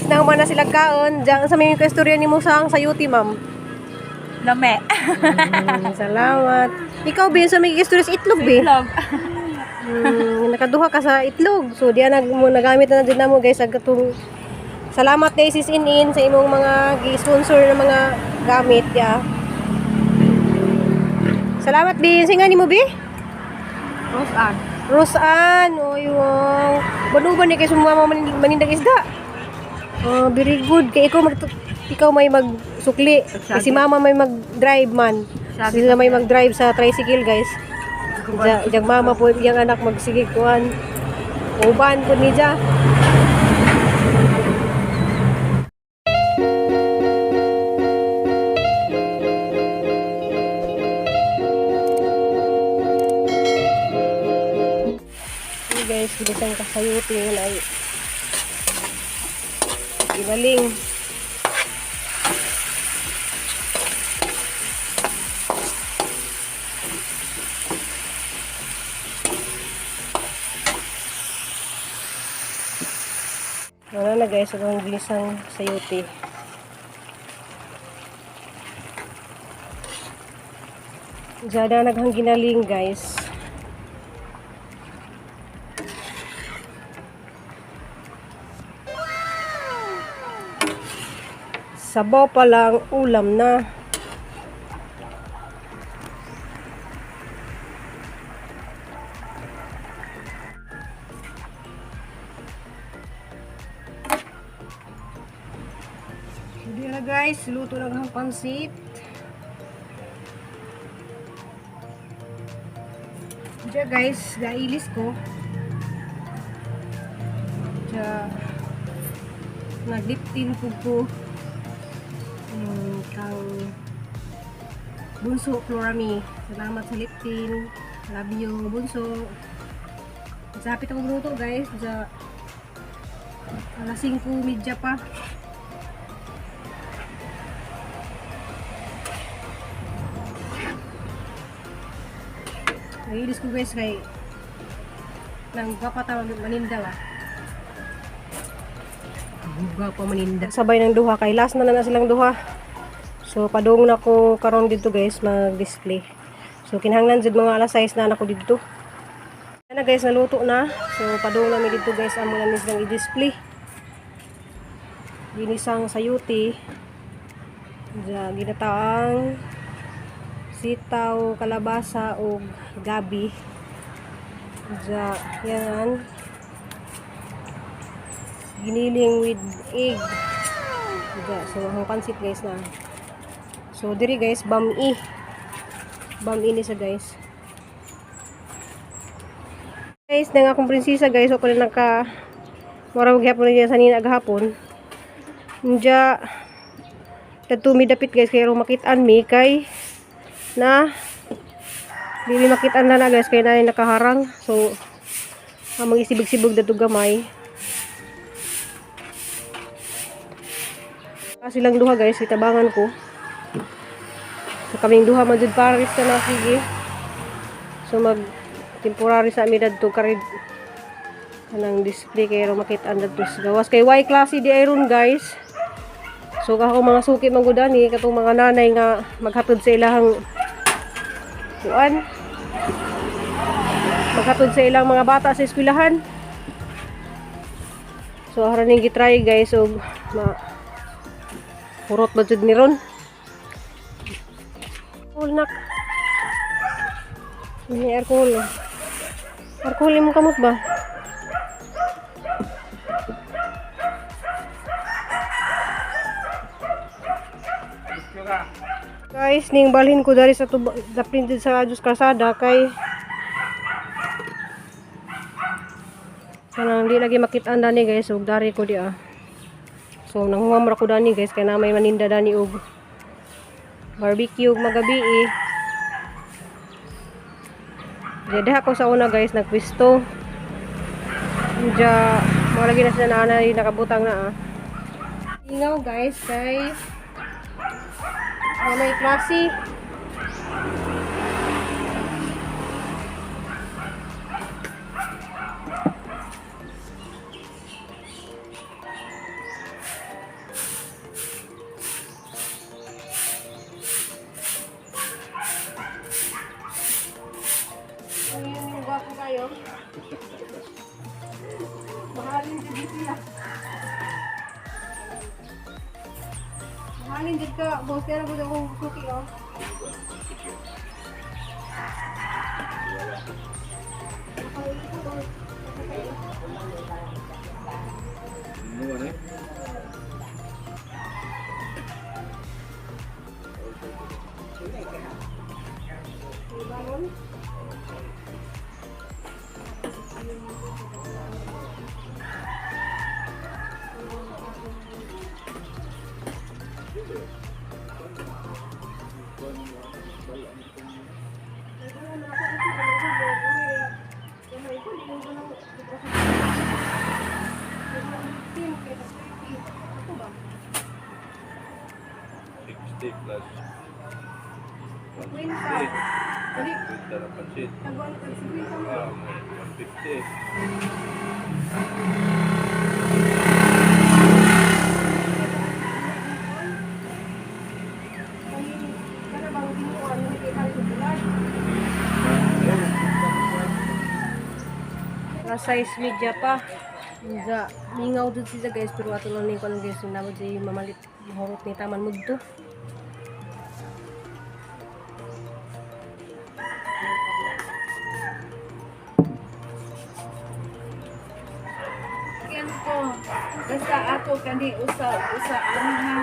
nahuman na silang kaon. Diyan sa may istorya ni Musang sayuti, ma'am. Lame. Salamat. Ikaw, Bin, sa may istorya sa itlog, Bin. Itlog. Nakaduha ka sa itlog. So, diyan nagamit na din namo guys. Agkatong salamat kay Sis Inin sa imong mga gi-sponsor ng mga gamit, ya. Salamat, Bin. Singa ni mo, Bi? Rosan. Rosan. Oy, wow. Banuban ni kay sumama manindag isda. Oh, very good. Kay ikaw may magsukli. Kasi mama may mag-drive man. Sila may mag-drive sa tricycle, guys. Ijang mama po, iyang anak magsigig kuhan. Uban po ni Dja. Hey guys, bilisang kasayuti yun ay ginaling. Wala na guys, ang bilisang sayuti. Jada naghang ginaling guys. Sabaw pa lang, ulam na. Hindi na guys, luto lang ang pansit. Diyan guys, gailis ko. Diyan, nagliptin ko. Kang Bunso Florami. Salamat sa liptin. Love you, Bunso. Sapit ako luto guys. Diyan, alas 5:30 pa. Nailis ko guys kay nang kapatawag maninda ba. Buga pa maninda. Sabay ng duha kay last na silang duha. So padung na ko karon dito guys mag-display. So kinahanglan jud mga alas 6 na ako dito. Na guys naluto na. So padung na mi dito guys amo na mi silang i-display. Ginisang sayuti. Ginataang sitaw, kalabasa o gabi. Yan. Giniling with egg. So ang pansit guys na. So diri guys bami. Bami ni sa guys. Guys, nang akong prinsesa guys, ako na naka marang gyapon niya sa nina gahapon. Unja dadto mi dapit guys kay makitaan mi kay na dili makitaan na guys kay na nakaharang. So among isibig-sibog dato gamay. Silang duha guys itabangan ko. So kaming duha man jud paris na sige. So mag temporary sa amid dadto karid kanang display kay ro makitaan dadto gawas kay Y klase di iron guys. So ako mga suki manggudani katong mga nanay nga maghatod sa ilahang kuan. Maghatod sa ilang mga bata sa eskwelahan. So haraning gitry guys og purot ba jud ni ron. Ulnak. Ini alcohol. Alcohol mo kamot ba? Guys, ning balhin ko dari sa printed sa Jus Kalsada kay kanang di lagi makitaan dani guys ug dari ko dia. So nanguham ra ko dani guys kay na may maninda dani og barbecue ug magabi eh. Jadi ako sa una guys nagpwesto. Diya mga lagi na sila nanay nakabutang na ah. Ingaw guys kay may klase. Kanin dyan ka, boss. Kaya na akong suki, oh. Steak plus Queen ka. Dali. darang pansit. Nagwala ka si Queen ka mo. 150. Kana bang binuan mo kay Harry Bulan? Size media pa. Nga, mingaw dun siya guys, pero ato lang ni ko lang guys, yung namod siya mamalit, mahurot ni taman mo dito. Yan ko. Basta ako kani usa ano ha.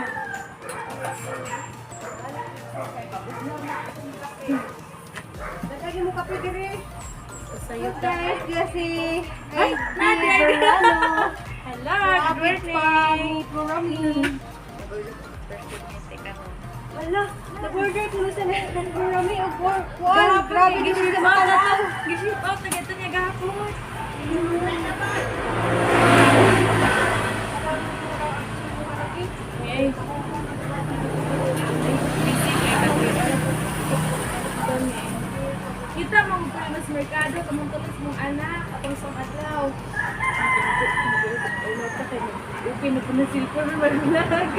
Nagkagi mo kape dire. Sayo Guys, kasi Ay, Nadia! Hello, good morning. Programi. Wala, nag-order ko na sa Programi of work. Wow, grabe din siya makalaw. Giship out na gito niya gahapon. Okay. Kita mong mas merkado, kamong tulis mong anak, atong sa adlaw. Okay na po na silver, malag.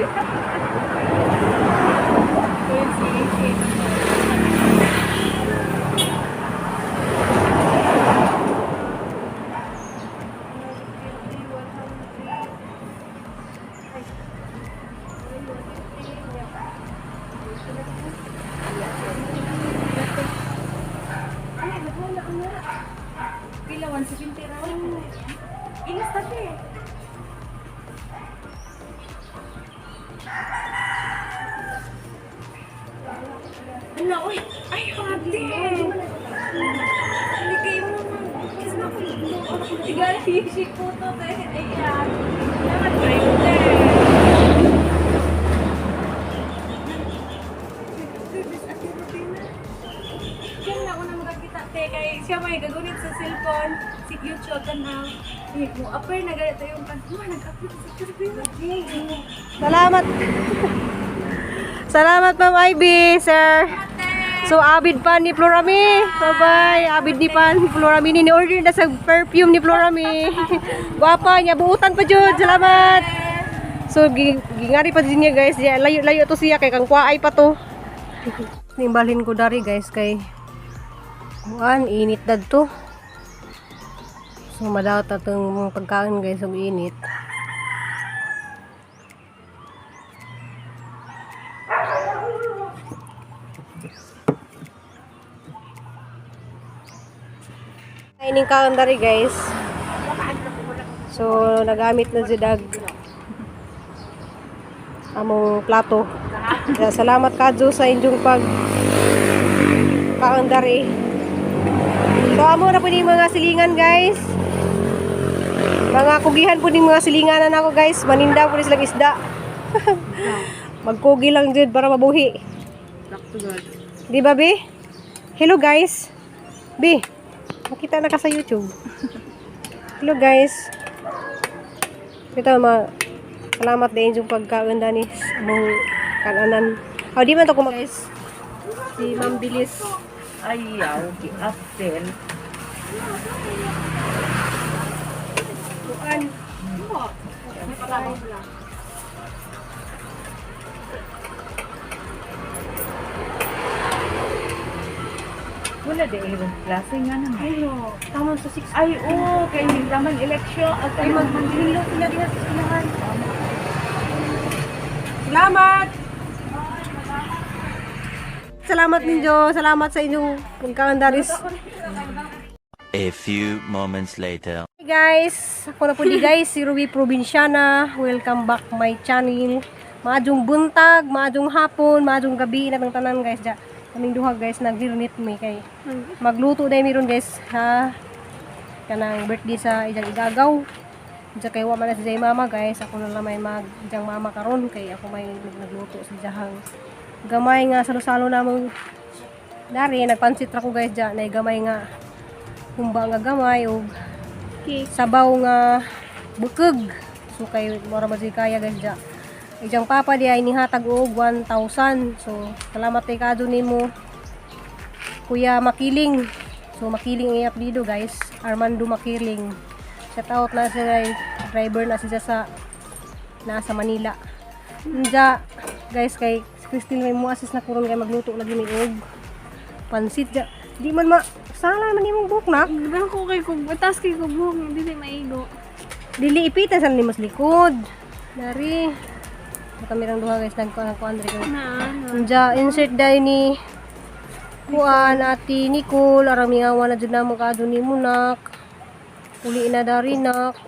Pila 170 raw. Ilas tadi. Ano, uy! Ay, ate! Hindi kayo mo Tigal, hishik po to, te. Ayan. Naman kayo, te. Diyan na ako na magkakita, te. Kaya siya may gagunit sa cellphone. Si YouTube ka na. Mo, upper na ganito yung kan. Nag-upload sa turbina. Salamat. Salamat Ma'am Ivy, sir. So abid pa ni Florami. Bye-bye. Abid ni pa ni Florami ni order na sa perfume ni Florami. Guwapa niya, buutan pa jud. Salamat. So gingari pa din niya guys. Layo-layo to siya kay kang kuwaay pa to. Nimbalhin ko dari guys kay kuan init dadto. So madawat atong pagkain guys og init. Ining kaon dari guys. So nagamit na jud dag among plato. Kaya salamat kadto sa inyong pag kaon dari. So amo na po ni mga silingan guys. Mga kugihan po ni mga silinganan ako guys. Maninda po silang isda. Magkugi lang jud para mabuhi. Di ba Bi? Hello guys. Bi. Makita na ka sa YouTube. Hello guys. Ito salamat din yung pagkaon dani mong kananan. Di man to guys. Si Ma'am Bilis. Ayaw, ki-upsell. Bukan. Wala din ibang klase nga naman. Ay no, tama sa 6. Ay, oo, kaya hindi naman eleksyon. At Ay magdililo sila din sa sinahan. Salamat. Salamat ninyo. Salamat sa inyong pagkakandaris. A few moments later. Hey guys, ako na po di guys, si Ruby Provinciana. Welcome back my channel. Maadjong buntag, maadjong hapon, maadjong gabi na ng tanan guys. Ja, kaming duha guys naghirnit mi kay magluto dai meron guys ha. Kanang birthday sa ijang igagaw. Ja kay wa man na si Jay mama guys, ako na lang may ijang mama karon kay ako may nagluto sa jahang gamay nga salo-salo namong dari nagpansit ra ko guys ja na gamay nga humba nga gamay o sabaw nga bukog. So kay mura kaya guys ja. Ijang papa di ay nihatag og 1,000. So salamat kay kado nimo Kuya Makiling. So Makiling ay apelyido guys. Armando Makiling. Shout out na sa driver na siya sa nasa Manila. Ja guys kay Christine may mo assist na kuron kay magluto lagi ni og pansit ja. Di man sala man imong buknak. Diba ko kay kung atas kay kung buhok, hindi maigo. Dili ipitan sa limos likod. Dari. Kami lang duha guys nagkuan diri ko. Ja insert dai ni kuan ati Nicole aram mingawan na jud namo kadto nimo nak. Uli na dari nak.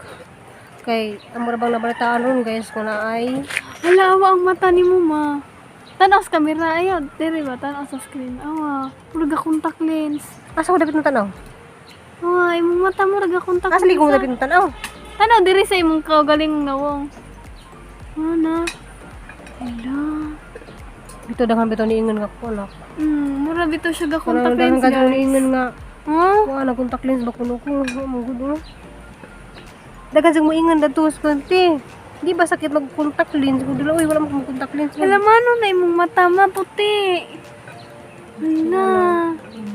Kay amo ra bang nabalitaan ron guys ko na ay Hala, awa ang mata ni mo ma. Tanaw sa camera ayo, diri ba tanaw sa screen. Awa, murag contact lens. asa ko dapat mo tanaw? Awa, imong mata mo raga contact Asa lens. ko dapat mo tanaw? Tanaw diri sa imong kaugaling nawong. Ana. Hala. Bito daghan bito niingon nga ko nak. Mura bito siya ga Contact contact lens. lens niingon nga. Oh, Kuan na contact lens ba kuno ko. Mo gud. Daghan sig mo ingon dadto sa konti. Di ba sakit mag-contact lens? Kung dila, uy, wala mo contact lens. alam ano na imong mata maputi. Hala.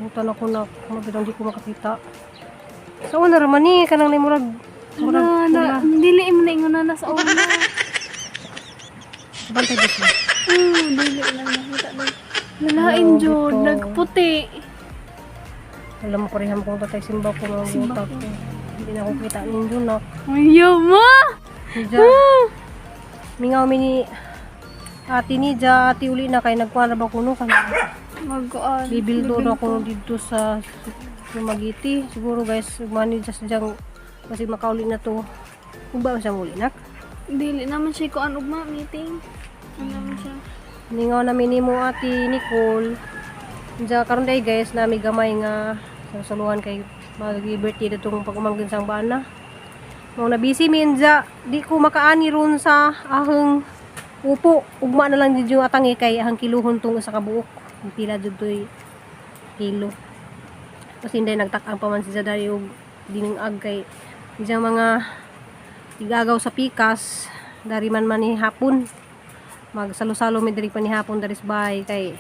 Butan ako na, mabitang di ko makakita. Sa una raman ni, kanang na murag. Hala, dili mo na ingon na sa una. Bantay dito. Dili lang nakita na. Lalain jud, bito. nagputi. Alam mo, pareham kong tatay simba ko mga butak ko. Hindi na ako kita ninyo na. Ayaw mo! Nidya. Mingaw mi ni ati ni Ja, ati uli na kay nagkuhan ba kuno kana. Mag-on. Bibildo na ko dito sa Magiti. Siguro guys, mani just jang kasi makauli na to. Uba sa muli nak. Dili naman siya ko ano ugma meeting. Ano naman siya. Mingaw na minimo ati Nicole. Ja karon day guys na may gamay nga saluhan kay mag-birthday datong pag-umangkin sang bana. Mo na busy minja, di ko makaani ron sa ahong upo. Ugma na lang jud yung atangi kay ahang kiluhon tong sa kabuok. Pila jud toy kilo. Kasi hindi nagtak-ang paman si Zadari og dining ag kay dijang mga igagaw sa pikas dari man ni hapon. Magsalo-salo mi diri pa ni hapon dari sa bahay kay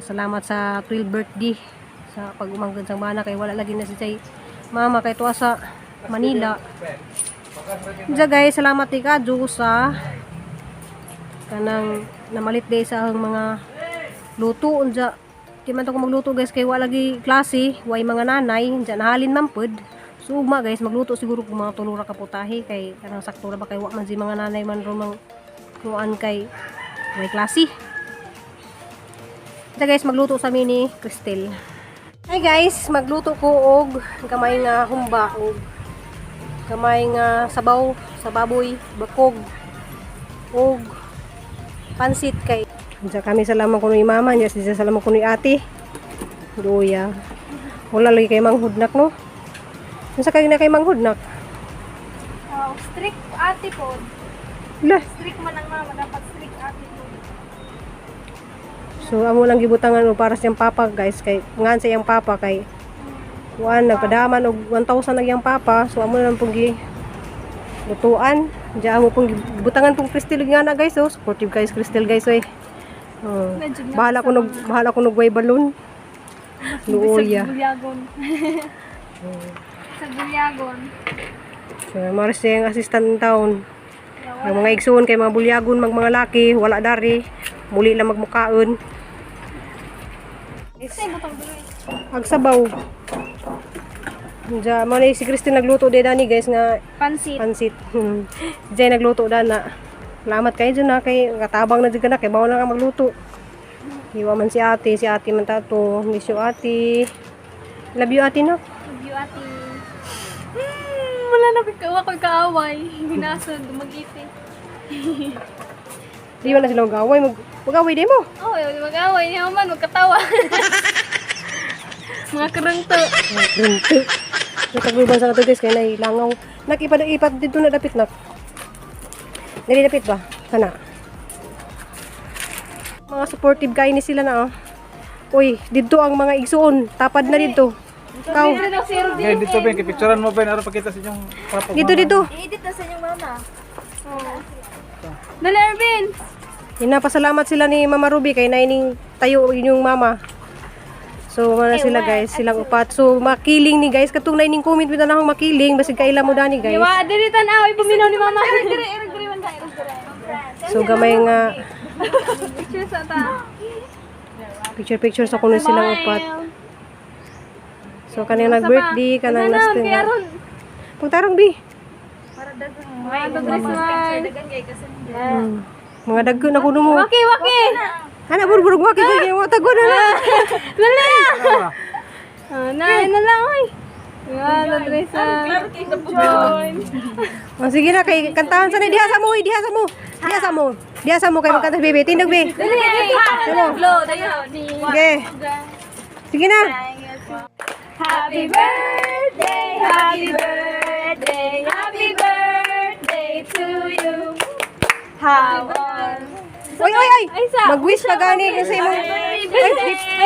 salamat sa 12th birthday sa pag-umangkon sang bana kay wala lagi na si Chay mama kay tuwa sa Manila. Diya guys, salamat ni Kadjo sa kanang namalit day sa ang mga luto. Diya, di man to ko magluto guys kay wala lagi klase, way mga nanay, diya nahalin man pod. So ugma guys, magluto siguro kung mga tulura ka putahe kay kanang sakto ra ba kay wa man si mga nanay man ro mang kuan kay way klase. Diya guys, magluto sa mini Cristel. Hi guys, magluto ko og gamay nga humba og gamay nga sabaw sa baboy, bakog og pansit kay. Diya kami salamat ko ni mama, diya siya salamat ko ni ate. Duya. Wala lagi kay manghudnak no. Unsa kay na kay manghudnak? Strict ate po. Lah, Strict man ang mama, dapat strict ate po. so amo lang gibutangan o para sa iyang papa guys kay ngan sa iyang papa kay kuan nagpadaman og 1,000 ang iyang papa. So amo lang pong gi lutuan. Diya amo pong gibutangan pong Cristel nga na guys. Oh, supportive guys Cristel guys oy. Bahala ko nag way balloon. Luoya. Sa bulyagon. Sa bulyagon. So maras yung assistant in town. Ang mga igsoon kay mga bulyagon mag mga laki wala dari muli lang magmukaon. Agsabaw. Diya, manay si Christine nagluto din dani guys nga Pansit. pansit. Diya nagluto dana. Salamat kayo dyan na kay katabang na dyan ka na kay bawal na ka magluto. Iwa man si ate man tato. Miss you ate. Love you ate no? Love you, ate. Wala na ko kaaway. Binasod, dumagiti. Di wala sila mag-away. Mag-away din mo. Oh, mag-away niya man, magkatawa. Mga karangto. Natagluban sa nato guys, kaya nailangaw. Nakipad dito na dapit na. Nalidapit ba? Kana. Mga supportive kayo ni sila na oh. Uy, dito ang mga igsuon. Tapad na dito. Ikaw. Ngayon dito Ben, kipicturan mo Ben, ara pakita sa inyong papa. Dito. I-edit na sa inyong mama. Oh. Dali, Ervin! Pinapasalamat sila ni Mama Ruby kay naining tayo inyong mama. So, wala sila guys, silang upat. So, makiling ni guys, katong naining comment bitaw na akong makiling, basig kaila mo dani guys. Diwa, dili tanaw, ipaminaw ni mama. Dire, man ka, So, gamay nga picture sa ta. picture sa kuno silang upat. So, kanang nag-birthday, kanang last Kaya na. ron. Pagtarong bi. Mga dagko na kuno mo. Waki! Ana burburog wa kay mo tago na lang. Lala! Na lang, oy. Yan, Andresa. Join. Sige na kay kantahan sa diha sa mo, Diha sa mo kay magkanta baby, tindog be. Dali, Glow, dayo. Okay. Sige na. Happy birthday, happy birthday, happy birthday to you. Oy. Mag-wish ka gani kasi mo.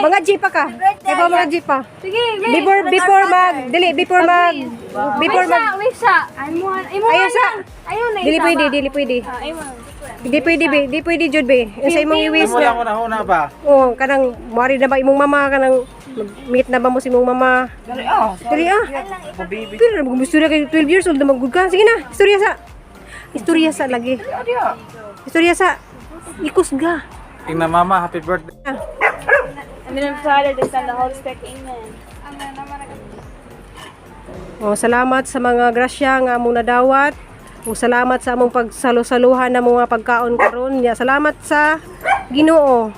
Mga jipa ka. Kaya pa mga jipa. Sige, Before mag wish sa. Ayaw sa. Ayaw na Dili pwede. Di pwede jud be. Sa imong i-wish Wala na. mo na una ba? Oh, kanang mari na ba imong mama kanang meet na ba mo si imong mama? Dali ah. Baby. Pero na gusto kay 12 years old na magud ka. Sige na, istorya sa lagi. Istorya sa ikusga. Tingnan mama, happy birthday. And then Father, the Son, the Holy Spirit, Amen. Oh, salamat sa mga grasya nga among nadawat. O salamat sa among pagsalo-saluhan na mga pagkaon karon. Ya, salamat sa Ginoo.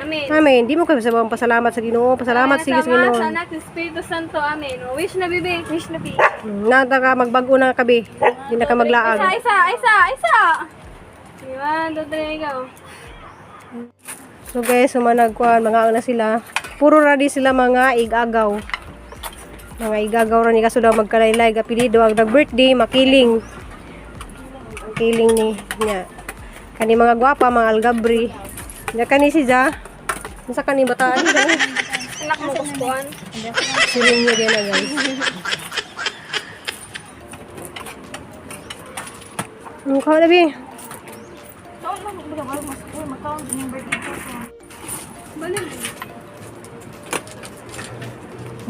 Amen. Amen. Di mo kayo sabang pasalamat sa Ginoo. Pasalamat sige sa Ginoo. Sa Anak, sa Espiritu Santo, Amen. Wish na, bibi. Wish na, bibi. Nata ka magbago na kabi. Di na ka maglaag. Isa. Iwan, doon ikaw. So guys, sumanagkuhan, mga ang na sila. Puro radi sila mga igagaw. Mga igagaw ra ni kaso daw magkalaylay apelyido ang nag-birthday makiling. Makiling ni niya. Kani mga gwapa, mga algabri. Nya kani si Ja. Unsa kani bataan Ja? Anak mo kuskuan. Siling niya din na guys. Mukha na bi.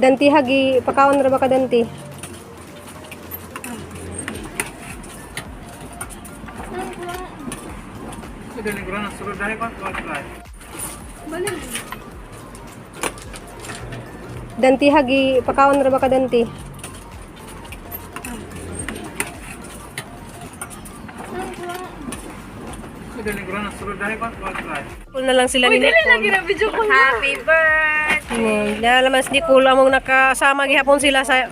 Danti hagi pakaon ra ba ka danti? Danti hagi pakaon ra ba ka danti? Cool na lang sila ni Nicole. Happy birthday. Nalamas ni Nicole among nakasama gihapon sila sa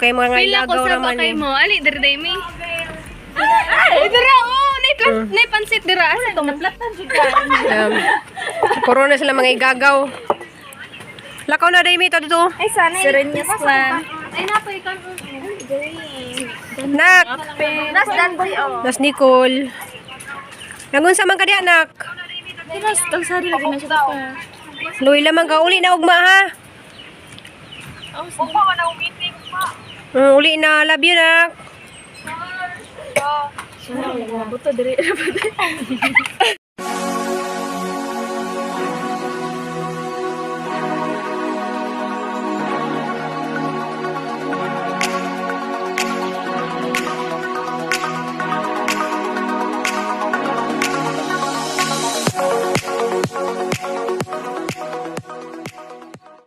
kay mga Pila ko ilagaw sa naman bakay eh. mo. Ali, diri mi. Ay, dira, oh, nay pansit dira. Asa to maplatan jud ka. Puro na sila mga igagaw. Lakaw na day mito dito. Ay, sana. Serenyas clan. Ay, napay kan. Nak, Nas danti oh. nas Nicole. Nangunsa man ka di anak. Nas tag sari lagi na siya pa. Luy lamang ka uli na ugma ha. Uli na, love you nak. Buto diri.